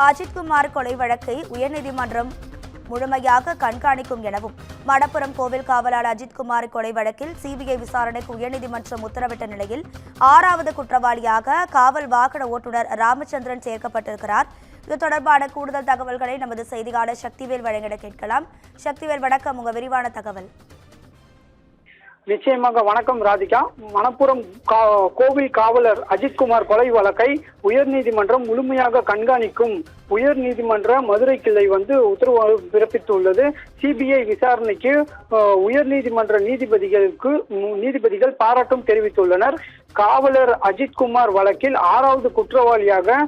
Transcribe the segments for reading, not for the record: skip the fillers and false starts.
அஜித்குமார் கொலை வழக்கை உயர்நீதிமன்றம் முழுமையாக கண்காணிக்கும் எனவும் மடப்புரம் கோவில் காவலர் அஜித்குமார் கொலை வழக்கில் சிபிஐ விசாரணைக்கு உயர்நீதிமன்றம் உத்தரவிட்ட நிலையில் 6வது குற்றவாளியாக காவல் வாகன ஓட்டுநர் ராமச்சந்திரன் சேர்க்கப்பட்டிருக்கிறார். இது தொடர்பான கூடுதல் தகவல்களை நமது செய்தியாளர் சக்திவேல் வழங்கிட கேட்கலாம். சக்திவேல், வணக்கம். உங்க விரிவான தகவல். நிச்சயமாக வணக்கம் ராதிகா. மணப்புரம் கோவில் காவலர் அஜித்குமார் கொலை வழக்கை உயர்நீதிமன்றம் முழுமையாக கண்காணிக்கும் உயர்நீதிமன்ற மதுரை கிளை உத்தரவு பிறப்பித்துள்ளது. சிபிஐ விசாரணைக்கு உயர்நீதிமன்ற நீதிபதிகள் பாராட்டும் தெரிவித்துள்ளனர். காவலர் அஜித்குமார் வழக்கில் 6வது குற்றவாளியாக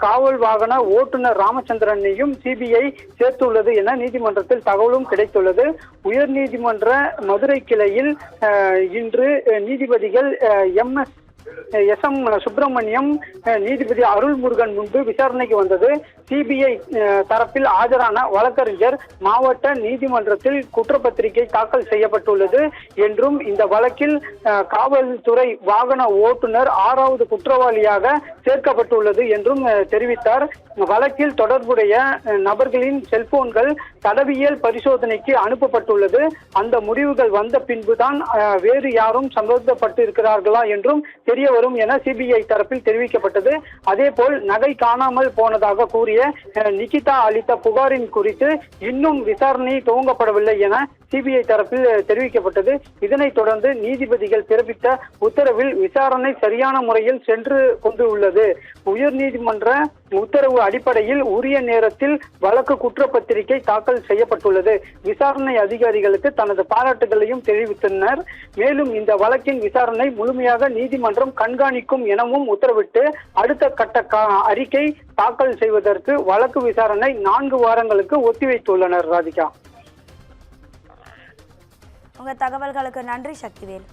காவல் வாகன ஓட்டுநர் ராமச்சந்திரனையும் சிபிஐ சேர்த்துள்ளது என நீதிமன்றத்தில் தகவலும் கிடைத்துள்ளது. உயர்நீதிமன்ற மதுரை கிளையில் இன்று நீதிபதிகள் எஸ்.எம். சுப்பிரமணியம், நீதிபதி அருள்முருகன் முன்பு விசாரணைக்கு வந்தது. சிபிஐ தரப்பில் ஆஜரான வழக்கறிஞர் மாவட்ட நீதிமன்றத்தில் குற்றப்பத்திரிகை தாக்கல் செய்யப்பட்டுள்ளது என்றும் இந்த வழக்கில் காவல்துறை வாகன ஓட்டுநர் 6வது குற்றவாளியாக சேர்க்கப்பட்டுள்ளது என்றும் தெரிவித்தார். வழக்கில் தொடர்புடைய நபர்களின் செல்போன்கள் தடவியல் பரிசோதனைக்கு அனுப்பப்பட்டுள்ளது. அந்த முடிவுகள் வந்த பின்புதான் வேறு யாரும் சம்பந்தப்பட்டு இருக்கிறார்களா என்றும் தெரிய வரும் என சிபிஐ தரப்பில் தெரிவிக்கப்பட்டது. அதேபோல் நகை காணாமல் போனதாக கூறிய நிகிதா அளித்த புகாரின் குறித்து இன்னும் விசாரணை துவங்கப்படவில்லை என சிபிஐ தரப்பில் தெரிவிக்கப்பட்டது. இதனைத் தொடர்ந்து நீதிபதிகள் பிறப்பித்த உத்தரவில் விசாரணை சரியான முறையில் சென்று கொண்டு உள்ளது. உயர்நீதிமன்ற உத்தரவு அடிப்படையில் உரிய நேரத்தில் வழக்கு குற்றப்பத்திரிகை தாக்கல் செய்யப்பட்டுள்ளது. விசாரணை அதிகாரிகளுக்கு தனது பாராட்டுகளையும் தெரிவித்தனர். மேலும் இந்த வழக்கின் விசாரணை முழுமையாக நீதிமன்றம் கண்காணிக்கும் எனவும் உத்தரவிட்டு அடுத்த கட்ட அறிக்கை தாக்கல் செய்வதற்கு வழக்கு விசாரணை 4 வாரங்களுக்கு ஒத்திவைத்துள்ளனர். ராதிகா, உங்க தகவல்களுக்கு நன்றி சக்திவேல்.